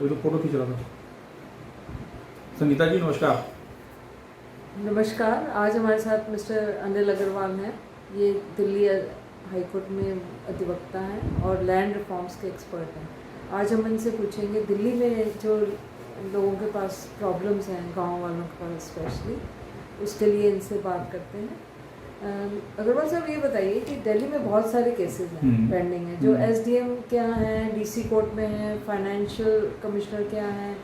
वो तो फोटो खींच रहा था। संगीता जी नमस्कार। नमस्कार। आज हमारे साथ मिस्टर अनिल अग्रवाल हैं। ये दिल्ली हाई कोर्ट में अधिवक्ता हैं और लैंड रिफॉर्म्स के एक्सपर्ट हैं। आज हम इनसे पूछेंगे दिल्ली में जो लोगों के पास प्रॉब्लम्स हैं, गांव वालों के पास स्पेशली, उसके लिए इनसे बात करते हैं। अग्रवाल साहब, ये बताइए कि दिल्ली में बहुत सारे केसेस हैं पेंडिंग हैं, जो एसडीएम के यहाँ हैं, डीसी कोर्ट में हैं, फाइनेंशियल कमिश्नर के यहाँ हैं।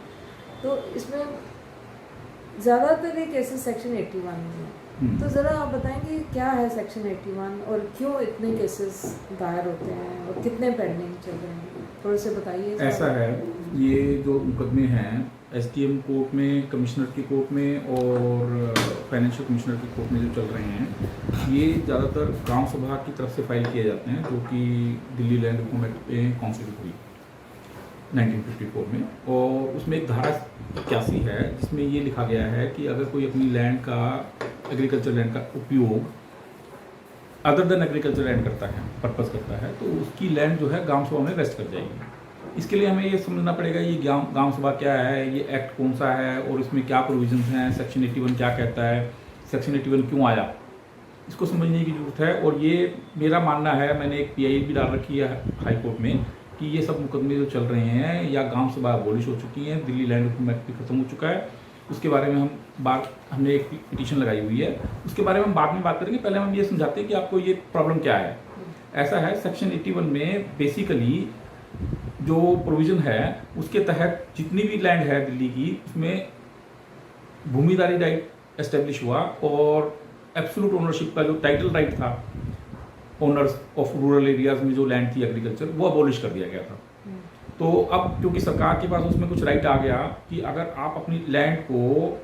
तो इसमें ज़्यादातर ये केसेस सेक्शन 81 में हैं। तो ज़रा आप बताएंगे क्या है सेक्शन 81 और क्यों इतने केसेस दायर होते हैं और कितने पेंडिंग चल रहे हैं, थोड़े से बताइए। ऐसा है, ये जो मुकदमे हैं एसडीएम कोर्ट में, कमिश्नर की कोर्ट में और फाइनेंशियल कमिश्नर की कोर्ट में जो चल रहे हैं, ये ज़्यादातर ग्राम सभा की तरफ से फाइल किए जाते हैं, जो कि दिल्ली लैंड रिफॉर्म एक्ट में कॉन्स्टिट्यूट हुई 1954 में। और उसमें एक धारा 81 है जिसमें ये लिखा गया है कि अगर कोई अपनी लैंड का, एग्रीकल्चर लैंड का उपयोग अदर देन एग्रीकल्चर लैंड करता है, पर्पस करता है, तो उसकी लैंड जो है ग्राम सभा में वेस्ट कर जाएगी। इसके लिए हमें ये समझना पड़ेगा ये ग्राम सभा क्या है, ये एक्ट कौन सा है और इसमें क्या प्रोविजंस हैं, सेक्शन 81 क्या कहता है, सेक्शन 81 क्यों आया, इसको समझने की जरूरत है। और ये मेरा मानना है, मैंने एक PI भी डाल रखी है हाई कोर्ट में, कि ये सब मुकदमे जो चल रहे हैं या ग्राम सभा अबॉलिश हो चुकी हैं, दिल्ली लैंड रिफॉर्म एक्ट भी खत्म हो चुका है, उसके बारे में हमने एक पिटीशन लगाई हुई है, उसके बारे में हम बाद में बात करेंगे। पहले हम ये समझाते हैं कि आपको ये प्रॉब्लम क्या है। ऐसा है, सेक्शन 81 में बेसिकली जो प्रोविज़न है उसके तहत जितनी भी लैंड है दिल्ली की, उसमें भूमिदारी राइट एस्टेब्लिश हुआ और एब्सोल्यूट ओनरशिप का जो टाइटल राइट था ओनर्स ऑफ रूरल एरियाज में जो लैंड थी एग्रीकल्चर, वो अबॉलिश कर दिया गया था। तो अब क्योंकि सरकार के पास उसमें कुछ राइट आ गया कि अगर आप अपनी लैंड को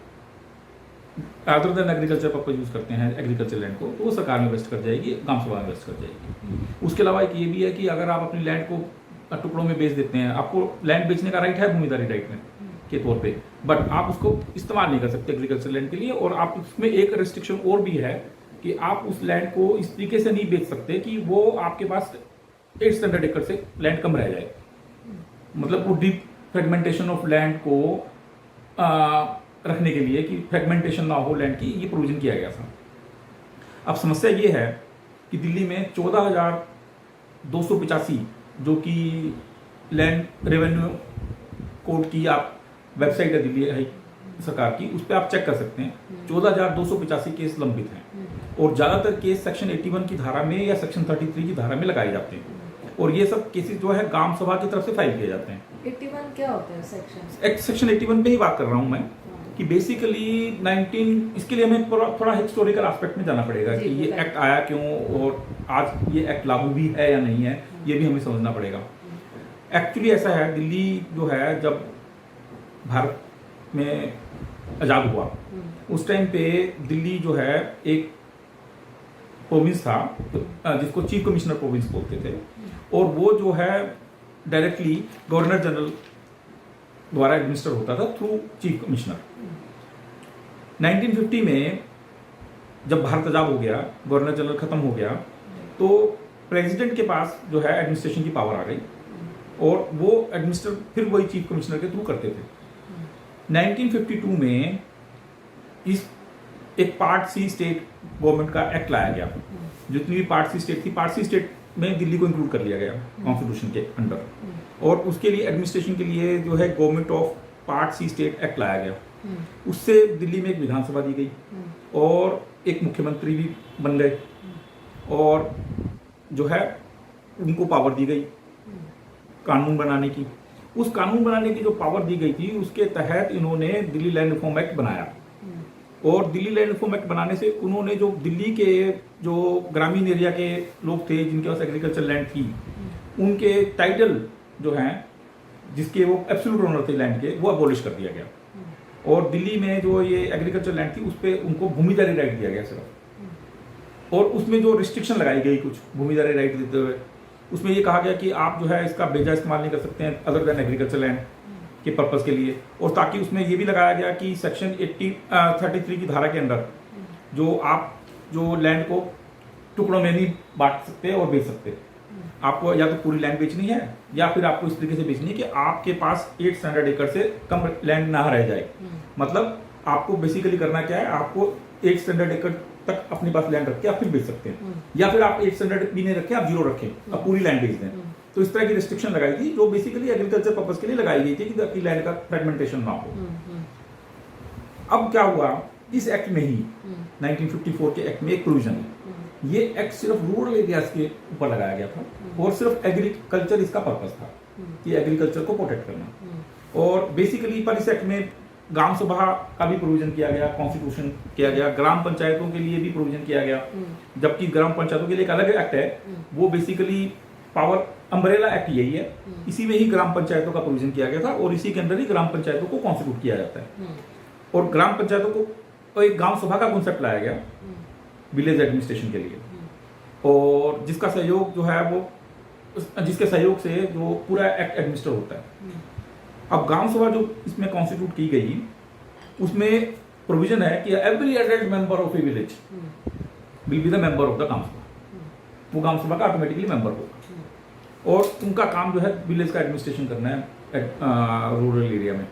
other than agriculture purpose use करते हैं, एग्रीकल्चर लैंड को, तो वो सरकार में इन्वेस्ट कर जाएगी, ग्राम सभा में इन्वेस्ट कर जाएगी। उसके अलावा एक ये भी है कि अगर आप अपनी लैंड को टुकड़ों में बेच देते हैं, आपको लैंड बेचने का राइट है भूमिदारी राइट में के तौर पे, बट आप उसको इस्तेमाल नहीं कर सकते एग्रीकल्चर लैंड के लिए। और आप उसमें एक रिस्ट्रिक्शन और भी है कि आप उस लैंड को इस तरीके से नहीं बेच सकते कि वो आपके पास 800 एकड़ से लैंड कम रह जाए, मतलब वो डीप फ्रेगमेंटेशन ऑफ लैंड को रखने के लिए कि फ्रेगमेंटेशन ना हो लैंड की, ये प्रोविजन किया गया था। अब समस्या ये है कि दिल्ली में 14,285 जो कि लैंड रेवेन्यू कोड की आप वेबसाइट है दिल्ली सरकार की, उस पर आप चेक कर सकते हैं, 14,285 केस लंबित हैं और ज़्यादातर केस सेक्शन 81 की धारा में या सेक्शन 33 की धारा में लगाए जाते हैं। और ये सब केसेस जो है ग्राम सभा की तरफ से फाइल किए जाते हैं। 81 क्या होता है सेक्शन? सेक्शन 81 पे ही बात कर रहा हूँ मैं कि बेसिकली 19, इसके लिए हमें थोड़ा हिस्टोरिकल एस्पेक्ट में जाना पड़ेगा कि ये एक्ट आया क्यों और आज ये एक्ट लागू भी है या नहीं है, ये भी हमें समझना पड़ेगा। एक्चुअली ऐसा है, दिल्ली जो है जब भारत में आज़ाद हुआ उस टाइम पे दिल्ली जो है एक प्रोविंस था जिसको चीफ कमिश्नर प्रोविंस बोलते थे, और वो जो है डायरेक्टली गवर्नर जनरल द्वारा एडमिनिस्टर होता था थ्रू चीफ कमिश्नर। 1950 में जब भारत आजाद हो गया, गवर्नर जनरल खत्म हो गया, तो प्रेसिडेंट के पास जो है एडमिनिस्ट्रेशन की पावर आ गई और वो एडमिनिस्टर फिर वही चीफ कमिश्नर के थ्रू करते थे। 1952 में इस एक पार्ट सी स्टेट गवर्नमेंट का एक्ट लाया गया। जितनी भी पार्ट सी स्टेट थी, पार्ट सी स्टेट में दिल्ली को इंक्लूड कर लिया गया कॉन्स्टिट्यूशन के अंडर, और उसके लिए एडमिनिस्ट्रेशन के लिए जो है government of part C state act लाया गया। उससे दिल्ली में एक विधानसभा दी गई और एक मुख्यमंत्री भी बन गए और जो है उनको पावर दी गई कानून बनाने की। उस कानून बनाने की जो पावर दी गई थी उसके तहत इन्होंने दिल्ली लैंड रिफॉर्म एक्ट बनाया, और दिल्ली लैंड रिफॉर्म एक्ट बनाने से उन्होंने जो दिल्ली के जो ग्रामीण एरिया के लोग थे जिनके पास एग्रीकल्चर लैंड थी, उनके टाइटल जो हैं जिसके वो एब्सोल्यूट ओनर थे लैंड के, वो अबॉलिश कर दिया गया। और दिल्ली में जो ये एग्रीकल्चर लैंड थी उस पर उनको भूमिदारी राइट दिया गया सिर्फ, और उसमें जो रिस्ट्रिक्शन लगाई गई कुछ भूमिदारी राइट देते हुए, उसमें ये कहा गया कि आप जो है इसका बेजा इस्तेमाल नहीं कर सकते हैं अदर देन एग्रीकल्चर लैंड के पर्पज़ के लिए। और ताकि उसमें ये भी लगाया गया कि सेक्शन 33 की धारा के अंदर जो आप जो लैंड को टुकड़ों में नहीं बांट सकते और बेच सकते, आपको या तो पूरी लैंड बेचनी है या फिर आपको इस तरीके से बेचनी है कि आपके पास 8 स्टैंडर्ड एकड़ से कम लैंड ना रह जाए। मतलब आपको बेसिकली करना क्या है, आपको 8 स्टैंडर्ड एकड़ तक अपने पास लैंड रख के आप फिर बेच सकते हैं, या फिर आप 8 स्टैंडर्ड भी नहीं रखें, आप 0 रखें, आप पूरी लैंड बेच दें। तो इस तरह की रिस्ट्रिक्शन लगाई थी जो बेसिकली एग्रीकल्चर पर्पस के लिए लगाई गई थी कि आपकी लैंड का फ्रेगमेंटेशन ना हो। अब क्या हुआ, इस एक्ट में ही 1954 के एक्ट में एक प्रोविजन है, ये एक्ट सिर्फ रूरल एरियाज के ऊपर लगाया गया था और सिर्फ एग्रीकल्चर इसका पर्पस था कि एग्रीकल्चर को प्रोटेक्ट करना। और बेसिकली पर इस एक्ट में ग्राम सभा का भी प्रोविजन किया गया, कॉन्स्टिट्यूशन किया गया, ग्राम पंचायतों के लिए भी प्रोविजन किया गया, जबकि ग्राम पंचायतों के लिए एक अलग एक्ट है, वो बेसिकली पावर अम्ब्रेला एक्ट यही है, इसी में ही ग्राम पंचायतों का प्रोविजन किया गया था और इसी के अंदर ही ग्राम पंचायतों को कॉन्स्टिट्यूट किया जाता है। और ग्राम पंचायतों को एक ग्राम सभा का कॉन्सेप्ट लाया गया विलेज एडमिनिस्ट्रेशन के लिए, और जिसका सहयोग जो है वो जिसके सहयोग से जो पूरा एक्ट एडमिनिस्टर होता है। अब ग्राम सभा जो इसमें कॉन्स्टिट्यूट की गई, उसमें प्रोविजन है कि every adult member of a village will be the member of the Gram Sabha, वो ग्राम सभा का ऑटोमेटिकली मेंबर होगा और उनका काम जो है विलेज का एडमिनिस्ट्रेशन करना है रूरल एरिया में।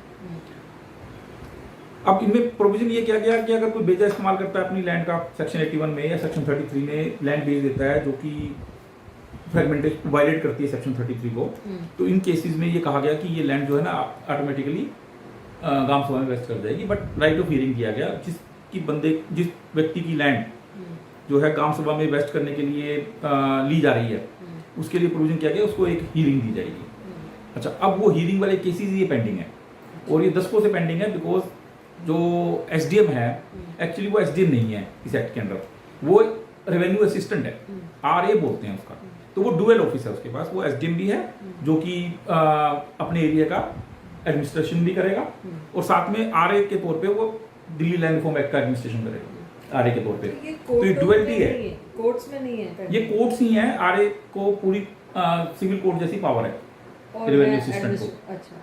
अब इनमें प्रोविजन ये किया गया कि अगर कोई बेजा इस्तेमाल करता है अपनी लैंड का सेक्शन 81 में या सेक्शन 33 में लैंड बेच देता है जो कि फ्रेगमेंटेशन वायलेट करती है सेक्शन 33 को, तो इन केसेस में ये कहा गया कि ये लैंड जो है ना ऑटोमेटिकली ग्राम सभा में वेस्ट कर जाएगी। बट राइट ऑफ हियरिंग किया गया, जिस व्यक्ति की लैंड जो है ग्राम सभा में वेस्ट करने के लिए ली जा रही है, उसके लिए प्रोविजन किया गया उसको एक हियरिंग दी जाएगी। अच्छा, अब वो हियरिंग वाले केसेस ये पेंडिंग है और ये दशकों से पेंडिंग है, बिकॉज जो एसडीएम है एक्चुअली वो एसडीएम नहीं है इस एक्ट के अंदर, वो रेवेन्यू असिस्टेंट है, आरए बोलते हैं उसका। तो वो डुअल ऑफिस है उसके पास, वो एसडीएम भी है जो कि अपने एरिया का एडमिनिस्ट्रेशन भी करेगा और साथ में आरए के तौर पे वो दिल्ली लैंड रिफॉर्म एक्ट का एडमिनिस्ट्रेशन करेगा आरए के तौर पे। तो ये डुअलिटी है, कोर्ट्स में नहीं है, ये कोर्ट्स ही हैं, आरए को पूरी सिविल कोर्ट जैसी पावर है रेवेन्यू असिस्टेंट को। अच्छा,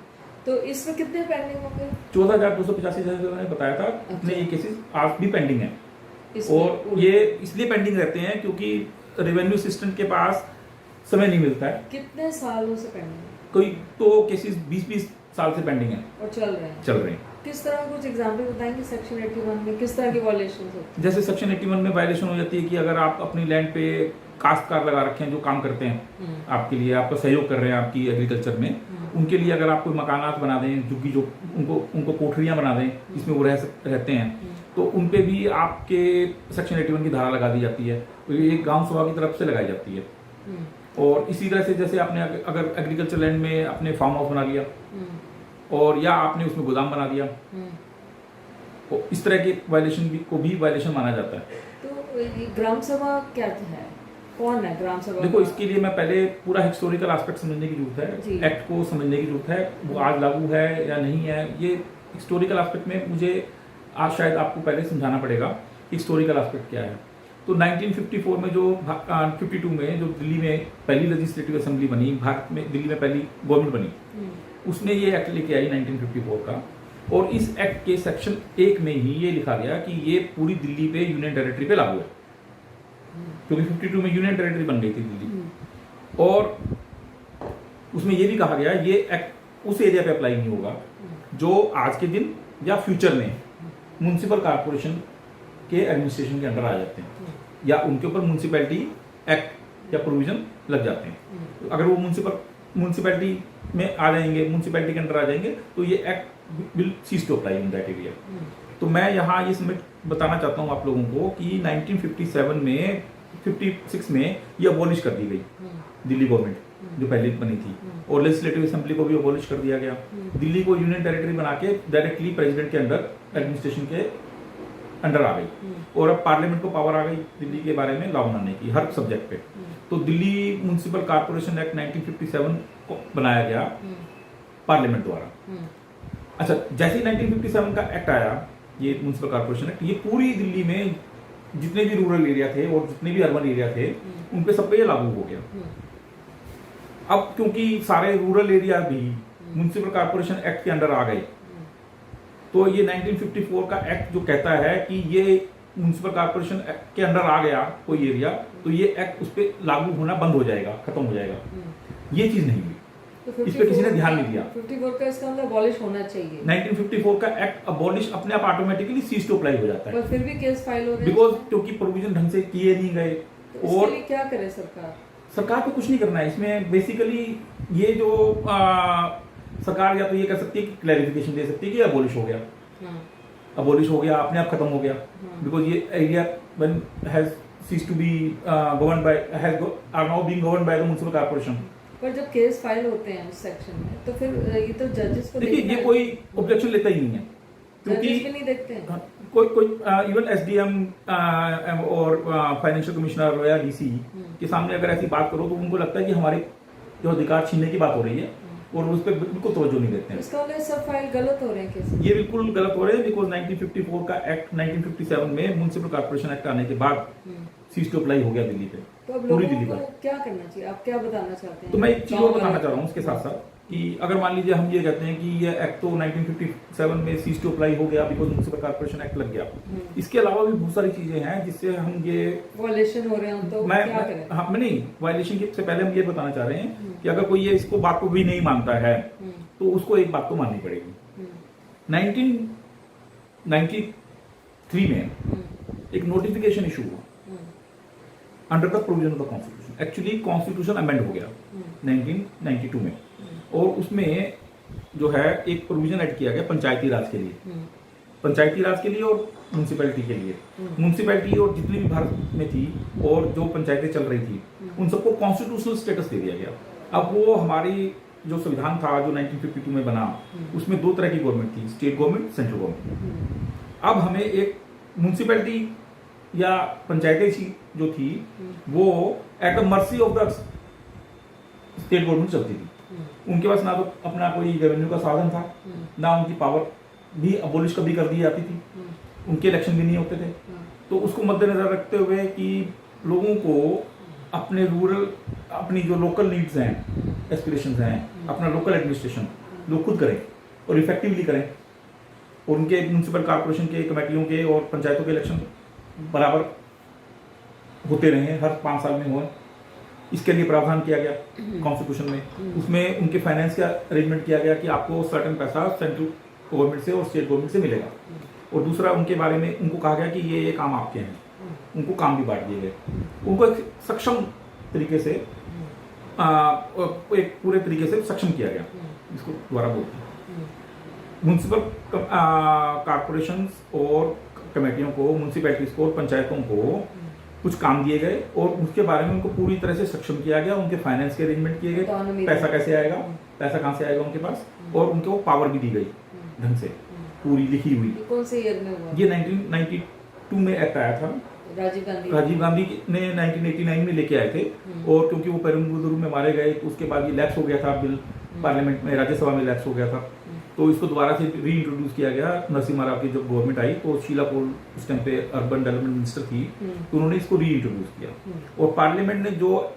तो इसमें कितने पेंडिंग होंगे? 14,285 जैसे मैंने बताया था, इतने ये केसेस आज भी पेंडिंग है। और ये इसलिए पेंडिंग रहते हैं क्योंकि रेवेन्यू असिस्टेंट के पास समय नहीं मिलता है। कितने सालों से पेंडिंग है? कोई तो केसेस 20-20 साल से पेंडिंग है और चल रहे हैं। किस तरह, कुछ एग्जांपल बताएंगे सेक्शन 81 में किस तरह की वायलेशंस होती है? जैसे सेक्शन 81 में वायलेशन हो जाती है कि अगर आप अपनी लैंड पे काश्तकार लगा रखे हैं जो काम करते हैं आपके लिए, आपका सहयोग कर रहे हैं आपकी एग्रीकल्चर में, उनके लिए अगर आप कोई मकानात बना दें जो उनको कोठरियां बना दें जिसमें वो रहते हैं, तो उन पे भी आपके सेक्शन 81 की धारा लगा दी जाती है, तो ये एक गांव सभा की तरफ से लगाई जाती है। और इसी तरह से जैसे आपने अगर एग्रीकल्चर लैंड में अपने फार्म हाउस बना लिया और या आपने उसमें गोदाम बना दिया, तो इस तरह के वायलेशन को भी वायलेशन माना जाता है। तो ग्राम सभा क्या है, कौन है ग्राम सभा? देखो, इसके लिए मैं पहले पूरा हिस्टोरिकल एस्पेक्ट समझने की जरूरत है, एक्ट को समझने की जरूरत है, वो आज लागू है या नहीं है। ये हिस्टोरिकल एस्पेक्ट में मुझे आज शायद आपको पहले समझाना पड़ेगा हिस्टोरिकल एस्पेक्ट क्या है। तो 1954 में जो 52 में जो दिल्ली में पहली लेजिस्लेटिव असेंबली बनी, भारत में दिल्ली में पहली गवर्नमेंट बनी, उसने ये एक्ट लेके आई 1954 का, और इस एक्ट के सेक्शन 1 में ही ये लिखा गया कि ये पूरी दिल्ली पे यूनियन टेरिटरी पे लागू है, क्योंकि 52 में यूनियन टेरिटरी बन गई थी दिल्ली। और उसमें ये भी कहा गया ये एक्ट उस एरिया पे अप्लाई नहीं होगा जो आज के दिन या फ्यूचर में म्युनिसिपल कॉर्पोरेशन के एडमिनिस्ट्रेशन के अंडर आ जाते हैं या उनके ऊपर म्युनिसिपैलिटी एक्ट या प्रोविजन लग जाते हैं। अगर वो म्युनिसिपैलिटी में आ जाएंगे, म्युनिसिपैलिटी के अंडर आ जाएंगे, तो ये act will cease to apply in that area. तो मैं यहाँ ये समझ बताना चाहता हूँ आप लोगों को कि 1957 में 56 में ये अबॉलिश कर दी गई दिल्ली गवर्नमेंट जो पहले बनी थी, और लेजिस्लेटिव असेंबली को भी अबॉलिश कर दिया गया। दिल्ली को यूनियन टेरिटरी बना के डायरेक्टली प्रेसिडेंट के अंडर एडमिनिस्ट्रेशन के अंडर आ गई, और अब पार्लियामेंट को पावर आ गई दिल्ली के बारे में लॉ बनाने की हर सब्जेक्ट पे। तो दिल्ली म्युनिसिपल कॉर्पोरेशन एक्ट 1957 को बनाया गया पार्लियामेंट द्वारा। अच्छा, जैसे ही 1957 का एक्ट आया, ये म्युनिसिपल कॉर्पोरेशन एक्ट, ये पूरी दिल्ली में जितने भी रूरल एरिया थे और जितने भी अर्बन एरिया थे उन पे सब पे ये लागू हो गया। अब क्योंकि सारे रूरल एरिया भी म्युनिसिपल कॉर्पोरेशन एक्ट के अंडर आ गए, तो ये 1954 का एक्ट जो कहता है कि ये म्युनिसिपल कॉर्पोरेशन एक्ट के अंडर आ गया कोई एरिया, तो ये एक्ट उस पर लागू होना बंद हो जाएगा, खत्म हो जाएगा। ये चीज नहीं हुई, तो इस पे किसी ने ध्यान नहीं दिया। 54 का इसका मतलब अबॉलिश होना चाहिए। 1954 का एक्ट अबॉलिश अपने आप ऑटोमेटिकली सीज टू अप्लाई हो जाता है, पर फिर भी केस फाइल हो रहे हैं बिकॉज क्योंकि प्रोविजन ढंग से किए नहीं गए। तो इसके और लिए क्या करे सरकार? सरकार को कुछ नहीं करना है इसमें। बेसिकली ये जो सरकार या तो ये कर सकती है कि क्लैरिफिकेशन दे सकती है कि अबॉलिश हो गया, अबॉलिश हो गया, अपने आप खत्म हो गया, बिकॉज ये area when has cease to be governed by has are now being governed by the municipal corporation. पर जब केस फाइल होते हैं उस सेक्शन में, तो फिर ये तो जजेस को देखिए ये कोई ऑब्जेक्शन लेता ही नहीं है, क्योंकि जजेस भी नहीं देखते हैं। कोई इवन एसडीएम और फाइनेंशियल कमिश्नर या डीसी के सामने अगर ऐसी बात करो तो उनको लगता है कि हमारे जो अधिकार छीनने की बात हो रही है और उस पर बिल्कुल तवज्जो नहीं देते हैं। इसका मतलब सब फाइल गलत हो रहे हैं केस? ये बिल्कुल गलत हो रहे हैं, बिकॉज 1954 का एक्ट 1957 में म्युनिसिपल कॉर्पोरेशन एक्ट आने के बाद सीज टू अप्लाई हो गया दिल्ली पे, तो अब पूरी लोगों दिल्ली को पर। क्या करना चाहिए? आप क्या बताना चाहते हैं? तो मैं एक चीज और बताना चाह रहा हूँ उसके साथ साथ कि अगर मान लीजिए हम ये कहते हैं कि ये एक्ट तो 1957 में सीज टू अप्लाई हो गया बिकॉज म्युनिसिपल कॉर्पोरेशन एक्ट लग गया, इसके अलावा भी बहुत सारी चीजें हैं जिससे हम ये वायलेशन हो रहे हैं, तो क्या करें? हाँ मैं नहीं, वायलेशन से पहले हम ये बताना चाह रहे हैं कि अगर कोई ये इसको बात को भी नहीं मानता है तो उसको एक बात तो माननी पड़ेगी। 1993 में एक नोटिफिकेशन इशू हुआ under the provision of the constitution. Actually constitution amend हो गया 1992 में, और उसमें जो है एक प्रोविजन ऐड किया गया पंचायती राज के लिए, पंचायती राज के लिए और म्यूनसिपैलिटी के लिए। म्यूनसिपैलिटी और जितनी भी भारत में थी और जो पंचायतें चल रही थी उन सबको कॉन्स्टिट्यूशनल स्टेटस दे दिया गया। अब वो हमारी जो संविधान था जो 1952 में बना, उसमें दो तरह की गवर्नमेंट थी, स्टेट गवर्नमेंट, सेंट्रल गवर्नमेंट। अब हमें एक म्यूनसिपैलिटी या पंचायतें जो थी वो at the mercy of the state government चलती थी। उनके पास ना तो अपना कोई रेवेन्यू का साधन था, ना उनकी पावर भी अबोलिश कभी कर दी जाती थी, उनके इलेक्शन भी नहीं होते थे। तो उसको मद्देनजर रखते हुए कि लोगों को अपने रूरल, अपनी जो लोकल नीड्स हैं, एस्पिरेशंस हैं, अपना लोकल एडमिनिस्ट्रेशन लोग खुद करें और इफेक्टिवली करें, और उनके म्यूनसिपल कॉर्पोरेशन के, कमेटियों के और पंचायतों के इलेक्शन बराबर होते रहे, हर 5 साल में हो। इसके लिए प्रावधान किया गया कॉन्स्टिट्यूशन में। उसमें उनके फाइनेंस का अरेंजमेंट किया गया कि आपको सर्टेन पैसा सेंट्रल गवर्नमेंट से और स्टेट गवर्नमेंट से मिलेगा, और दूसरा उनके बारे में उनको कहा गया कि ये काम आपके हैं, उनको काम भी बांट दिए गए, उनको एक सक्षम तरीके से एक पूरे तरीके से सक्षम किया गया, जिसको द्वारा बोलते हैं। म्यूनसिपल कॉर्पोरेशन और कमेटियों को, म्यूनसिपैलिटीज को और पंचायतों को कुछ काम दिए गए और उसके बारे में उनको पूरी तरह से सक्षम किया गया। उनके फाइनेंस के अरेंजमेंट किए गए, पैसा कैसे आएगा, पैसा कहाँ से आएगा उनके पास, और उनको पावर भी दी गई ढंग से, पूरी लिखी हुई। कौन से ईयर में हुआ? ये 1992 में एक्ट आया था। राजीव गांधी ने 1989 में लेके आए थे, और क्योंकि वो पेरुम्बदूर में मारे गए तो उसके बाद ये लैप्स हो गया था बिल, पार्लियामेंट में, राज्यसभा में लैप्स हो गया था, तो इसको दोबारा से री इंट्रोड्यूस किया गया। नरसिम्हा राव की जब गवर्नमेंट आई तो शीला कोल उस टाइम पे अर्बन डेवलपमेंट मिनिस्टर थी, तो उन्होंने इसको री इंट्रोड्यूस किया, और पार्लियामेंट ने जो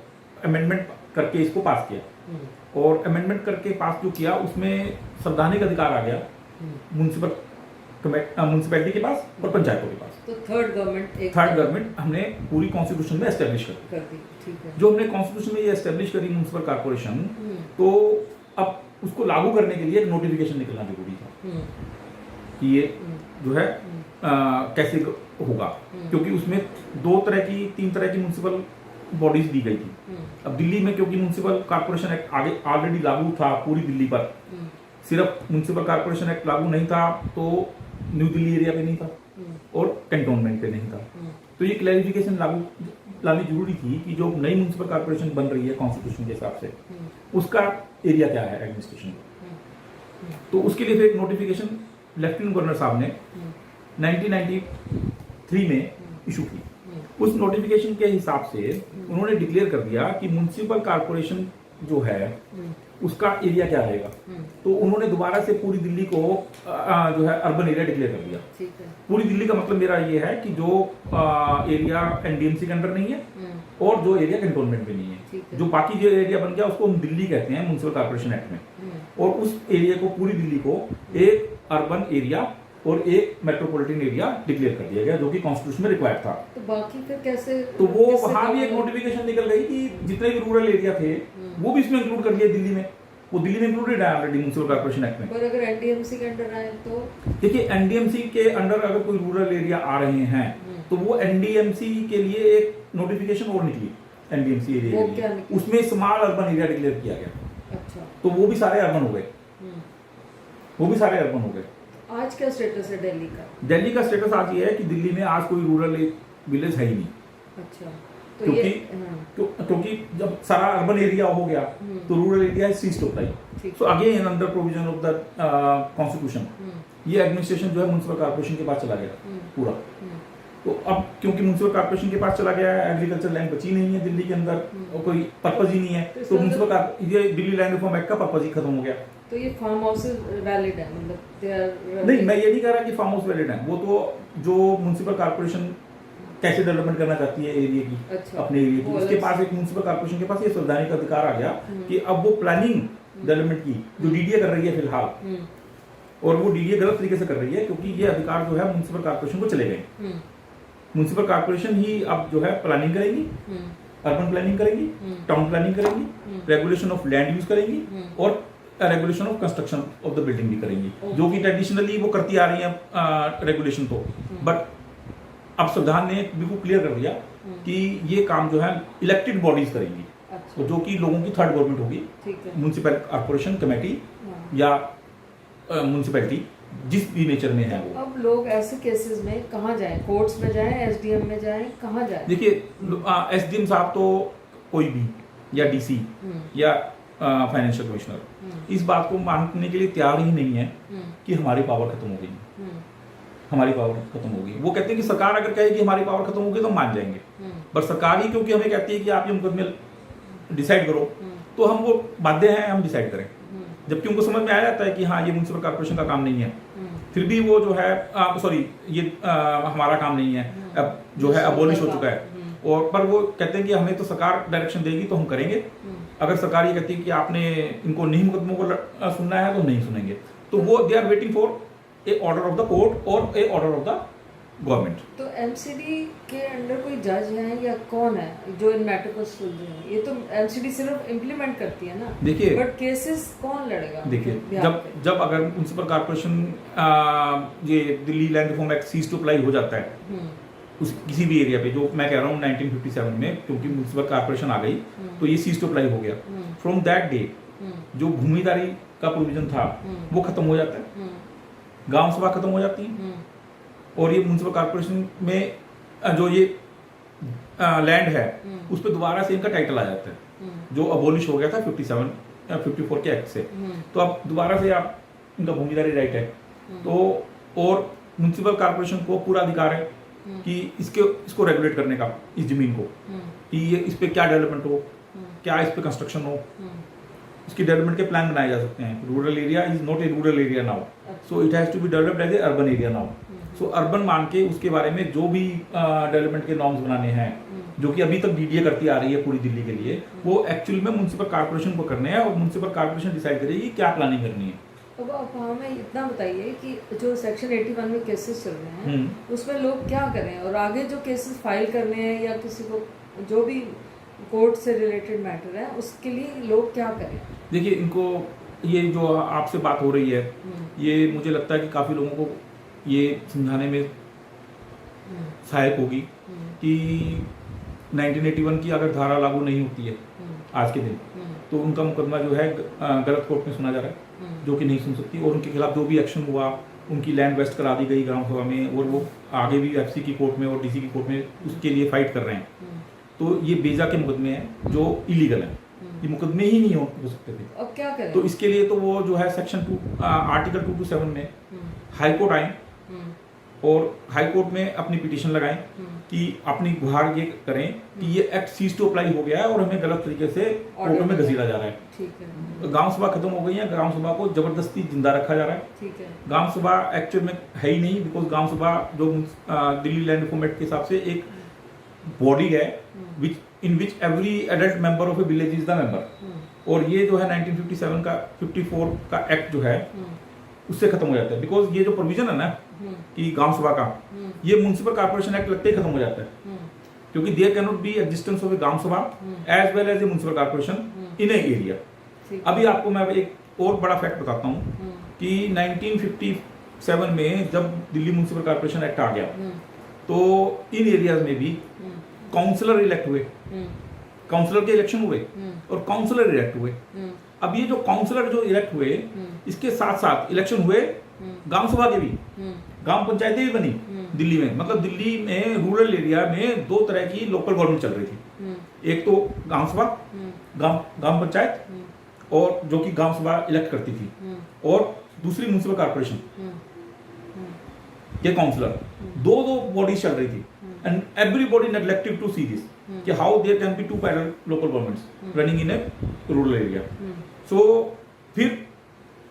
अमेंडमेंट करके इसको पास किया, और अमेंडमेंट करके पास जो किया उसमें संवैधानिक अधिकार आ गया म्यूनसिपैलिटी के पास और पंचायतों के पास। तो थर्ड गवर्नमेंट हमने पूरी कॉन्स्टिट्यूशन में एस्टेब्लिश कर दी। ठीक है। जो हमने कॉन्स्टिट्यूशन में ये एस्टेब्लिश करी म्यूनसिपल कॉर्पोरेशन, तो अब उसको लागू करने के लिए एक नोटिफिकेशन निकलना जरूरी था कि ये जो है कैसे होगा, क्योंकि उसमें 3 तरह की म्यूनसिपल बॉडीज दी गई थी। अब दिल्ली में क्योंकि म्यूनसिपल कॉर्पोरेशन एक्ट आगे ऑलरेडी लागू था पूरी दिल्ली पर, सिर्फ म्यूनसिपल कॉर्पोरेशन एक्ट लागू नहीं था तो न्यू दिल्ली एरिया पे नहीं था और कैंटोनमेंट पे नहीं था। तो ये क्लैरिफिकेशन लानी जरूरी थी कि जो नई म्यूनसिपल कॉर्पोरेशन बन रही है कॉन्स्टिट्यूशन के हिसाब से, उसका एरिया क्या है एडमिनिस्ट्रेशन का। तो उसके लिए फिर एक नोटिफिकेशन लेफ्टिनेंट गवर्नर साहब ने 1993 में इशू की। उस नोटिफिकेशन के हिसाब से उन्होंने डिक्लेयर कर दिया कि म्यूनसिपल कॉर्पोरेशन जो है उसका एरिया क्या रहेगा। तो उन्होंने दोबारा से पूरी दिल्ली को जो है अर्बन एरिया डिक्लेयर कर दिया। पूरी दिल्ली का मतलब मेरा ये है कि जो एरिया एनडीएमसी के अंडर नहीं है और जो एरिया कैंटोनमेंट में नहीं है, जो बाकी जो एरिया बन गया उसको हम दिल्ली कहते हैं म्यूनसिपल कॉर्पोरेशन एक्ट में, और उस एरिया को, पूरी दिल्ली को एक अर्बन एरिया और एक मेट्रोपॉलिटन एरिया डिक्लेयर कर दिया गया, जो कि कॉन्स्टिट्यूशन में रिक्वायर्ड था। तो बाकी फिर कैसे? तो वो किससे वहां भी एक कहा? नोटिफिकेशन निकल गई कि जितने भी रूरल एरिया थे वो भी इसमें इंक्लूड कर दिए दिल्ली में। वो दिल्ली में इंक्लूडेड है ऑलरेडी म्युनिसिपल कॉर्पोरेशन एक्ट में। पर अगर एनडीएमसी के अंडर आए तो? देखिए, एनडीएमसी के अंडर अगर कोई रूरल एरिया आ रहे हैं तो वो एनडीएमसी के लिए एक नोटिफिकेशन और निकली एनडीएमसी एरिया वो के क्या लिए। निकली? उसमें स्मॉल अर्बन एरिया डिक्लेयर किया गया। अच्छा। तो वो भी सारे अर्बन हो गए, वो भी सारे अर्बन हो गए। आज क्या स्टेटस है दिल्ली का? दिल्ली का स्टेटस आज ये है कि दिल्ली में आज कोई रूरल विलेज है ही नहीं। अच्छा। तो क्योंकि ये क्योंकि जब सारा अर्बन एरिया हो गया तो रूरल एरिया इज सीज्ड होता है। So again under provision of the constitution ये एडमिनिस्ट्रेशन जो है म्युनिसिपल कॉर्पोरेशन के पास चला गया पूरा। तो अब क्योंकि म्युनिसिपल कॉर्पोरेशन के पास चला गया है, एग्रीकल्चर लैंड बची नहीं है दिल्ली के अंदर और कोई पर्पज ही नहीं है, तो म्युनिसिपल ये दिल्ली लैंड रिफॉर्म एक्ट का पर्पज ही खत्म हो गया। तो ये फार्म हाउस वैलिड है, मतलब they are नहीं, मैं ये नहीं कह रहा कि फार्म हाउस वैलिड है। वो तो जो म्युनिसिपल कॉर्पोरेशन कैसे डेवलपमेंट करना चाहती है एरिया की, अच्छा, अपने एरिया की, वो उसके अलग पास एक म्युनिसिपल कॉर्पोरेशन के पास ये संवैधानिक अधिकार आ गया कि अब वो प्लानिंग डेवलपमेंट की जो डीडीए कर रही है फिलहाल, और वो डीडीए गलत तरीके से कर रही है क्योंकि ये अधिकार जो है म्युनिसिपल कॉर्पोरेशन को चले गए। म्युनिसिपल कॉर्पोरेशन ही अब जो है प्लानिंग करेंगी, अर्बन प्लानिंग करेंगी, टाउन प्लानिंग करेंगी, रेगुलेशन ऑफ लैंड यूज करेंगी और regulation of construction of the building भी करेंगी, जो कि ट्रेडिशनली वो करती आ रही है रेगुलेशन तो। बट अब संविधान ने बिल्कुल क्लियर कर दिया कि ये काम जो है इलेक्टेड बॉडीज करेंगी। अच्छा। जो कि लोगों की थर्ड गवर्नमेंट होगी, म्युनिसिपल कॉर्पोरेशन कमेटी या म्युनिसिपैलिटी जिस भी नेचर में है वो। अब लोग ऐसे केसेस में कहाँ जाएं? कोर्ट्स में जाएं, एसडीएम में जाएं, कहाँ जाएं? देखिए, एसडीएम साहब तो कोई भी या डीसी या फाइनेंशियल कमिश्नर इस बात को मानने के लिए तैयार ही नहीं है कि हमारी पावर खत्म हो गई, हमारी पावर खत्म हो गई। वो कहते हैं कि सरकार अगर कहे कि हमारी पावर खत्म हो गई तो हम मान जाएंगे, पर सरकार ही क्योंकि हमें कहती है कि आप ये मुकदमे डिसाइड करो, तो हम वो बाध्य हैं हम डिसाइड करें, जबकि उनको समझ में आ जाता है कि हाँ ये म्युनिसिपल कॉर्पोरेशन का काम नहीं है, फिर भी वो जो है सॉरी ये हमारा काम नहीं है, अब जो है अबोलिश हो चुका है। और पर वो कहते हैं कि हमें तो सरकार डायरेक्शन देगी तो हम करेंगे, अगर सरकार ये कहती है कि आपने इनको नहीं मुकदमों को सुनना है तो नहीं सुनेंगे। तो वो they are waiting for a order of the court और a order of the government. तो एमसीडी के अंडर कोई जज है या कौन है जो इन मैटर को सुलझे हैं? ये तो एमसीडी सिर्फ इम्प्लीमेंट करती है ना। देखिए, बट केसेस कौन लड़ेगा? देखिए, जब अगर म्युनिसिपल कॉर्पोरेशन ये Delhi land reform act cease to apply हो जाता है उस किसी भी एरिया पे, जो मैं कह रहा हूँ 1957 में क्योंकि म्युनिसिपल कॉर्पोरेशन आ गई तो ये सीज टू अप्लाई हो गया। फ्रॉम दैट डे जो भूमिदारी का प्रोविजन था वो खत्म हो जाता है, गांव सभा खत्म हो जाती है और ये म्युनिसिपल कॉर्पोरेशन में जो ये लैंड है उस पर दोबारा से इनका टाइटल आ जाता है, जो अबोलिश हो गया था 54 के एक्ट से। तो अब दोबारा से आप इनका भूमिदारी राइट है। तो और म्युनिसिपल कॉर्पोरेशन को पूरा अधिकार है कि इसको रेगुलेट करने का, इस जमीन को, कि ये इस पे क्या डेवलपमेंट हो, क्या इस पे कंस्ट्रक्शन हो, इसकी डेवलपमेंट के प्लान बनाए जा सकते हैं। Rural area is not a rural area now, so it has to be developed as a urban area now. So urban मान के उसके बारे में जो भी डेवलपमेंट के नॉर्म्स बनाने हैं, जो कि अभी तक डीडीए करती आ रही है पूरी दिल्ली के लिए, वो एक्चुअल में म्युनिसिपल कॉर्पोरेशन को करने हैं और म्युनिसिपल कॉर्पोरेशन डिसाइड करेगी क्या प्लानिंग करनी है। अब आप हमें इतना बताइए कि जो सेक्शन 81 में केसेस चल रहे हैं उसमें लोग क्या करें, और आगे जो केसेस फाइल करने हैं या किसी को जो भी कोर्ट से रिलेटेड मैटर है उसके लिए लोग क्या करें? देखिए, इनको ये जो आपसे बात हो रही है ये मुझे लगता है कि काफ़ी लोगों को ये समझाने में सहायक होगी कि 1981 की अगर धारा लागू नहीं होती है आज के दिन तो उनका मुकदमा जो है गलत कोर्ट में सुना जा रहा है, जो कि नहीं सुन सकती, और उनके खिलाफ जो भी एक्शन हुआ, उनकी लैंड वेस्ट करा दी गई ग्राम सभा में, और वो आगे भी एफसी की कोर्ट में और डीसी की कोर्ट में उसके लिए फाइट कर रहे हैं। तो ये बेजा के मुकदमे हैं जो इलीगल हैं, ये मुकदमे ही नहीं हो सकते थे। अब क्या करें? तो इसके लिए तो वो जो है सेक्शन आर्टिकल 227 में हाई कोर्ट आए और हाई कोर्ट में अपनी पिटीशन लगाएं कि अपनी गुहार ये करें कि ये एक्ट सीज टू अप्लाई हो गया है और हमें गलत तरीके से कोर्टों में घसीटा जा रहा है। ठीक है। गांव सभा खत्म हो गई है, गांव सभा को जबरदस्ती जिंदा रखा जा रहा है। ठीक है। गांव सभा एक्चुअल में है ही नहीं, बिकॉज गांव सभा जो दिल्ली लैंड रिफॉर्म एक्ट के हिसाब से एक बॉडी है in which every adult member of a village is the member. और ये जो है 1957 का 54 का एक्ट जो है उससे खत्म हो जाता है, बिकॉज ये जो प्रोविजन है ना कि ग्राम सभा का, ये म्युनिसिपल कॉर्पोरेशन एक्ट लगते ही खत्म हो जाता है, क्योंकि there can not be existence of a Gram Sabha as well as a municipal corporation in a area. अभी आपको मैं एक और बड़ा फैक्ट बताता हूँ कि 1957 में जब दिल्ली म्युनिसिपल कॉर्पोरेशन एक्ट आ गया तो इन एरियाज में भी काउंसलर इलेक्ट हुए, काउंसलर के इलेक्शन हुए और काउंसलर इलेक्ट हुए। अब ये जो काउंसलर जो इलेक्ट हुए, इसके साथ साथ इलेक्शन हुए ग्राम सभा के भी, ग्राम पंचायतें भी बनी दिल्ली में। मतलब दिल्ली में रूरल एरिया में दो तरह की लोकल गवर्नमेंट चल रही थी, एक तो ग्राम सभा, ग्राम पंचायत, और जो कि ग्राम सभा इलेक्ट करती थी, और दूसरी म्युनिसिपल कॉर्पोरेशन के काउंसलर। दो बॉडीज चल रही थी and everybody neglected to see this कि how there can be two parallel local governments running in a rural area. So फिर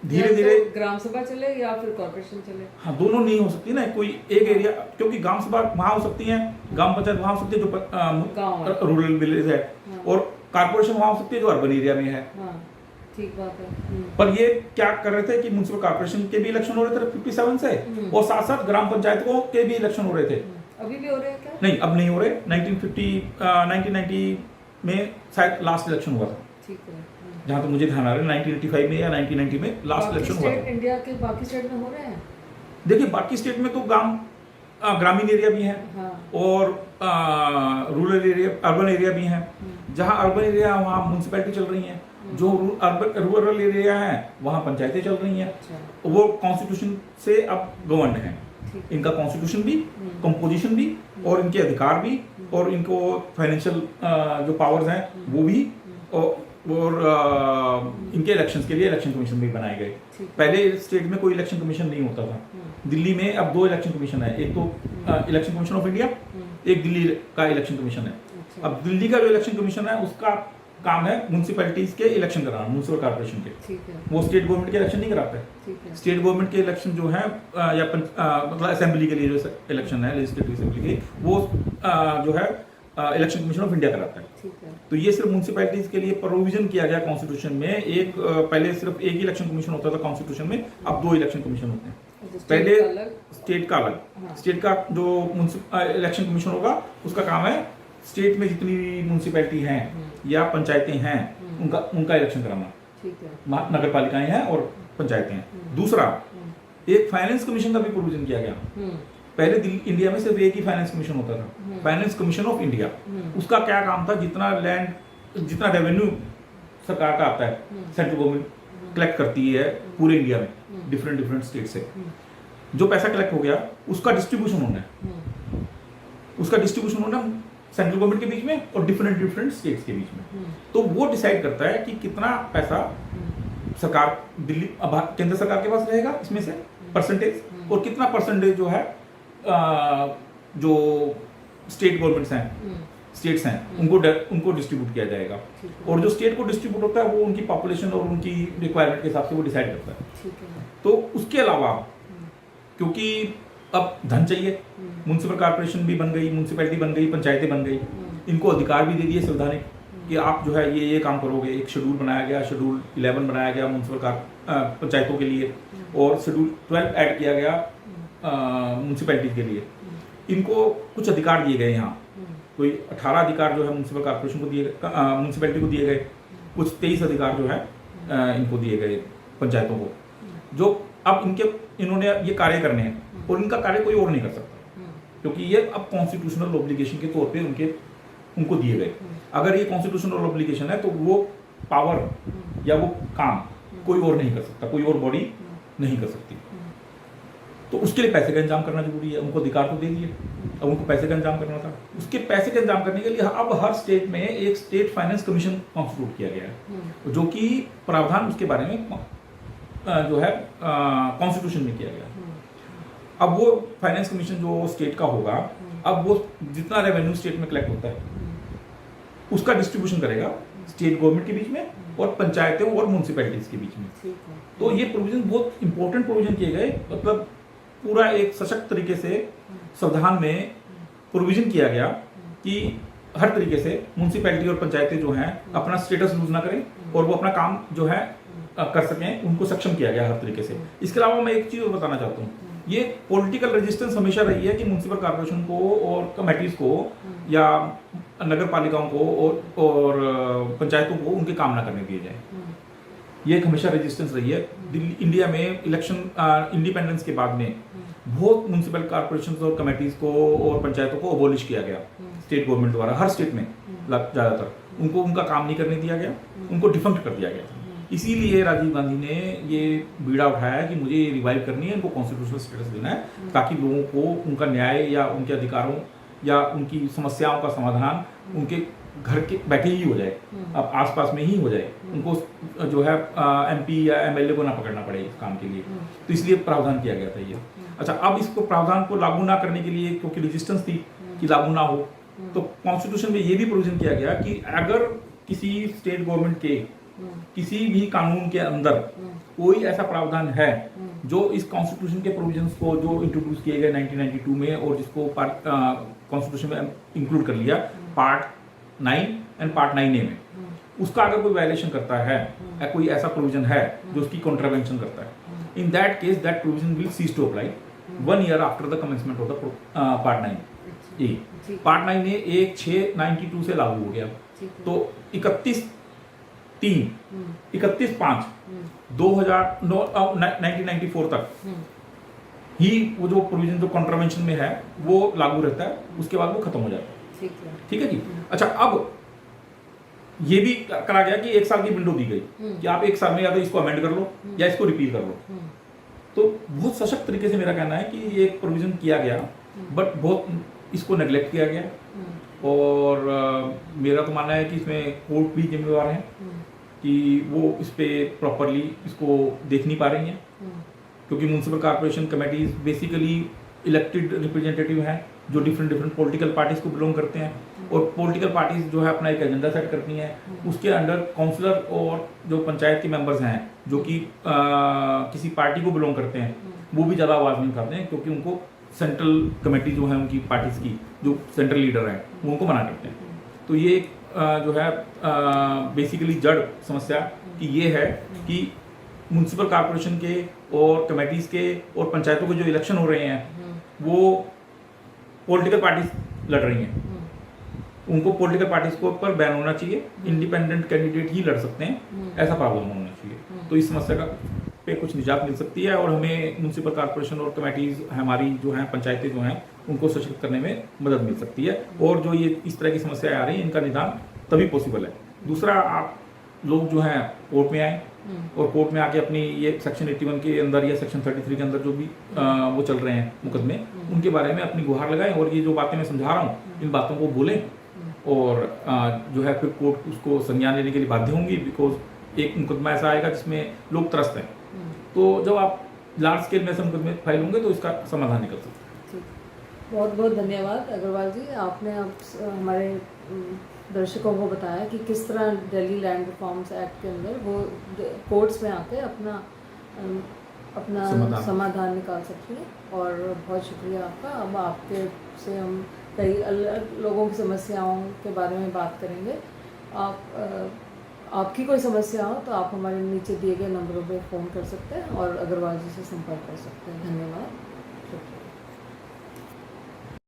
धीरे धीरे ग्राम सभा चले या फिर कॉर्पोरेशन चले, हाँ दोनों नहीं हो सकती ना, कोई एक एरिया, क्योंकि ग्राम सभा वहां हो सकती है, ग्राम पंचायत वहां हो सकती है जो रूरल विलेज है, और कॉर्पोरेशन वहां हो सकती है जो अर्बन एरिया में है। ठीक बात है। पर ये क्या कर रहे थे कि म्युनिसिपल कॉर्पोरेशन के भी इलेक्शन हो रहे थे 57 से, और साथ साथ ग्राम पंचायतों के भी इलेक्शन हो रहे थे। अभी भी हो रहे हैं क्या? नहीं, अब नहीं हो रहे। 1990 में शायद लास्ट इलेक्शन हुआ था, ठीक है, जहां तक मुझे ध्यान आ रहा है 1985 में या 1990 में लास्ट इलेक्शन हुआ था। इंडिया के बाकी स्टेट में हो रहे हैं? देखिए बाकी स्टेट में तो ग्रामीण एरिया भी है, और रूरल एरिया, अर्बन एरिया भी है। जहां अर्बन एरिया वहां म्युनिसिपैलिटी चल रही है, जो रूरल एरिया है वहां पंचायतें चल रही हैं। वो कॉन्स्टिट्यूशन से अब गवर्नड है, इनका कॉन्स्टिट्यूशन भी, कंपोजिशन भी, और इनके अधिकार भी, और इनको फाइनेंशियल जो पावर्स हैं वो भी, और इनके इलेक्शंस के लिए इलेक्शन कमीशन भी बनाए गए। पहले स्टेट में कोई इलेक्शन कमीशन नहीं होता था। दिल्ली में अब 2 इलेक्शन कमीशन है, एक तो इलेक्शन कमीशन ऑफ इंडिया, एक दिल्ली का इलेक्शन कमीशन है। अब दिल्ली का जो इलेक्शन कमीशन है उसका काम है म्युनिसिपैलिटीज के इलेक्शन कराना, म्युनिसिपल कॉर्पोरेशन के। वो स्टेट गवर्नमेंट के इलेक्शन नहीं कराते। स्टेट गवर्नमेंट के इलेक्शन जो है या मतलब असेंबली के लिए जो इलेक्शन है, लेजिस्लेटिव असेंबली के, वो जो है इलेक्शन कमीशन ऑफ इंडिया कराता है। तो ये सिर्फ म्युनिसिपैलिटीज के लिए प्रोविजन किया गया कॉन्स्टिट्यूशन में। एक पहले सिर्फ एक ही इलेक्शन कमीशन होता था कॉन्स्टिट्यूशन में, अब 2 इलेक्शन कमीशन होते हैं। पहले स्टेट का अलग, स्टेट का जो इलेक्शन कमीशन होगा उसका काम है स्टेट में जितनी भी म्युनिसिपैलिटी हैं या पंचायतें हैं उनका इलेक्शन कराना, नगर पालिकाएं हैं और पंचायतें हैं। दूसरा, एक फाइनेंस कमीशन का भी प्रोविजन किया गया। पहले इंडिया में सिर्फ एक ही फाइनेंस कमीशन होता था, फाइनेंस कमीशन ऑफ इंडिया। उसका क्या काम था, जितना रेवेन्यू सरकार का आता है, सेंट्रल गवर्नमेंट कलेक्ट करती है पूरे इंडिया में डिफरेंट स्टेट से, जो पैसा कलेक्ट हो गया उसका डिस्ट्रीब्यूशन होना है, सेंट्रल गवर्नमेंट के बीच में और डिफरेंट स्टेट्स के बीच में। तो वो डिसाइड करता है कि कितना पैसा सरकार दिल्ली केंद्र सरकार के पास रहेगा इसमें से परसेंटेज, और कितना परसेंटेज जो है जो स्टेट गवर्नमेंट्स हैं, स्टेट्स हैं, उनको डिस्ट्रीब्यूट किया जाएगा। और जो स्टेट को डिस्ट्रीब्यूट होता है वो उनकी पॉपुलेशन और उनकी रिक्वायरमेंट के हिसाब से वो डिसाइड करता है। तो उसके अलावा क्योंकि अब धन चाहिए, म्युनिसिपल कॉर्पोरेशन भी बन गई, म्युनिसिपैलिटी बन गई, पंचायतें बन गई, इनको अधिकार भी दे दिए संवैधानिक कि आप जो है ये काम करोगे। एक शेड्यूल बनाया गया, शेड्यूल 11 बनाया गया म्युनिसिपल पंचायतों के लिए, और शेड्यूल 12 ऐड किया गया म्युनिसिपैलिटी के लिए। इनको कुछ अधिकार दिए गए, यहाँ कोई 18 अधिकार जो है म्युनिसिपल कॉर्पोरेशन को दिए, म्युनिसिपैलिटी को दिए गए, कुछ 23 अधिकार जो है इनको दिए गए पंचायतों को, जो अब इन्होंने ये कार्य करने हैं, और इनका कार्य कोई और नहीं कर सकता, क्योंकि ये अब कॉन्स्टिट्यूशनल ऑब्लिगेशन के तौर पे उनको दिए गए। अगर ये कॉन्स्टिट्यूशनल ऑब्लिगेशन है तो वो पावर या वो काम कोई और नहीं कर सकता, कोई और बॉडी नहीं कर सकती। तो उसके लिए पैसे का इंतजाम करना जरूरी है। उनको अधिकार तो दे दिए, अब उनको पैसे का इंतजाम करना था। उसके पैसे का इंतजाम करने के लिए अब हर स्टेट में एक स्टेट फाइनेंस कमीशन कॉन्स्टिट्यूट किया गया है, जो कि प्रावधान उसके बारे में जो है कॉन्स्टिट्यूशन में किया गया। अब वो फाइनेंस कमीशन जो स्टेट का होगा, अब वो जितना रेवेन्यू स्टेट में कलेक्ट होता है उसका डिस्ट्रीब्यूशन करेगा स्टेट गवर्नमेंट के बीच में और पंचायतों और म्युनिसिपैलिटीज के बीच में। तो ये प्रोविजन बहुत इंपॉर्टेंट प्रोविजन किए गए, मतलब पूरा एक सशक्त तरीके से संविधान में प्रोविजन किया गया कि हर तरीके से म्युनिसिपैलिटी और पंचायतें जो हैं अपना स्टेटस लूज ना करें, और वो अपना काम जो है कर सकें, उनको सक्षम किया गया हर तरीके से। इसके अलावा मैं एक चीज़ और बताना चाहता हूँ, ये पॉलिटिकल रेजिस्टेंस हमेशा रही है कि म्यूनसिपल कॉर्पोरेशन को और कमेटीज को या नगर पालिकाओं को और पंचायतों को उनके काम ना करने दिए जाए। ये एक हमेशा रेजिस्टेंस रही है। इंडिया में इलेक्शन इंडिपेंडेंस के बाद में बहुत म्यूनसिपल कॉर्पोरेशन और कमेटीज को और पंचायतों को अबॉलिश किया गया स्टेट गवर्नमेंट द्वारा, हर स्टेट में ज़्यादातर उनको उनका काम नहीं करने दिया गया, उनको डिफंक्ट कर दिया गया। इसीलिए राजीव गांधी ने ये बीड़ा उठाया कि मुझे ये रिवाइव करनी है, इनको कॉन्स्टिट्यूशनल स्टेटस देना है, ताकि लोगों को उनका न्याय या उनके अधिकारों या उनकी समस्याओं का समाधान उनके घर के बैठे ही हो जाए, अब आसपास में ही हो जाए, उनको जो है एमपी या एमएलए को ना पकड़ना पड़े इस काम के लिए। तो इसलिए प्रावधान किया गया था ये। अच्छा, अब इसको प्रावधान को लागू ना करने के लिए क्योंकि रेजिस्टेंस थी कि लागू ना हो, तो कॉन्स्टिट्यूशन में ये भी प्रोविजन किया गया कि अगर किसी स्टेट गवर्नमेंट के किसी भी कानून के अंदर कोई ऐसा प्रावधान है जो इस कॉन्स्टिट्यूशन के प्रोविजंस को जो इंट्रोड्यूस किए गए 1992 में और जिसको कॉन्स्टिट्यूशन में इंक्लूड कर लिया पार्ट 9 एंड पार्ट 9A में, उसका अगर कोई वायलेशन करता है या कोई ऐसा प्रोविजन है जो उसकी कॉन्ट्रावेंशन करता है, in that case that provision will cease to apply 1 year after the commencement of the part 9A। Part 9A 1/6/92 से लागू हो गया, तो 1994 तक ही वो जो प्रोविजन जो कॉन्ट्रावेंशन में है वो लागू रहता है, उसके बाद वो खत्म हो जाता है। ठीक है जी। अच्छा, अब ये भी करा गया कि 1 साल की विंडो दी गई कि आप 1 साल में या तो इसको अमेंड कर लो या इसको रिपील कर लो। तो बहुत सशक्त तरीके से मेरा कहना है कि ये एक प्रोविजन किया गया, बट बहुत इसको नेग्लेक्ट किया गया, और मेरा तो मानना है कि इसमें कोर्ट भी जिम्मेवार है कि वो इस पे प्रॉपरली इसको देख नहीं पा रही हैं, क्योंकि municipal corporation committees basically elected representative हैं जो डिफरेंट पॉलिटिकल पार्टीज को बिलोंग करते हैं, और पॉलिटिकल पार्टीज जो है अपना एक एजेंडा सेट करती हैं, उसके अंडर काउंसलर और जो पंचायत के मेंबर्स हैं जो कि किसी पार्टी को बिलोंग करते हैं वो भी ज़्यादा आवाज़ नहीं उठाते हैं, क्योंकि उनको सेंट्रल कमेटी जो है उनकी पार्टीज की जो सेंट्रल लीडर हैं वो उनको मना करते हैं। तो ये जो है बेसिकली जड़ समस्या कि ये है कि म्यूनसिपल कॉर्पोरेशन के और कमेटीज के और पंचायतों के जो इलेक्शन हो रहे हैं वो पॉलिटिकल पार्टीज लड़ रही हैं, उनको पॉलिटिकल पार्टीज को पर बैन होना चाहिए, इंडिपेंडेंट कैंडिडेट ही लड़ सकते हैं, ऐसा प्रावधान होना चाहिए। तो इस समस्या का पे कुछ निजात मिल सकती है, और हमें म्यूनसिपल कॉर्पोरेशन और कमेटीज हमारी जो हैं पंचायतें जो हैं उनको सशक्त करने में मदद मिल सकती है, और जो ये इस तरह की समस्याएं आ रही हैं इनका निदान तभी पॉसिबल है। दूसरा, आप लोग जो हैं कोर्ट में आए और कोर्ट में आके अपनी ये सेक्शन 81 के अंदर या सेक्शन 33 के अंदर जो भी वो चल रहे हैं मुकदमे, उनके बारे में अपनी गुहार लगाएं, और ये जो बातें मैं समझा रहा हूँ इन बातों को बोलें, और जो है फिर कोर्ट उसको संज्ञान लेने के लिए बाध्य होंगी, बिकॉज एक मुकदमा ऐसा आएगा जिसमें लोग त्रस्त हैं। तो जब आप लार्ज स्केल में ऐसे मुकदमे फाइल होंगे तो इसका समाधान निकल सकता है। बहुत बहुत धन्यवाद अग्रवाल जी, आपने अब हमारे दर्शकों को बताया कि किस तरह दिल्ली लैंड रिफॉर्म्स एक्ट के अंदर वो कोर्ट्स में आके अपना समाधान निकाल सकती है। और बहुत शुक्रिया आपका। अब आपके से हम कई अलग लोगों की समस्याओं के बारे में बात करेंगे। आपकी कोई समस्या हो तो आप हमारे नीचे दिए गए नंबरों पर फ़ोन कर सकते हैं और अग्रवाल जी से संपर्क कर सकते हैं। धन्यवाद, शुक्रिया।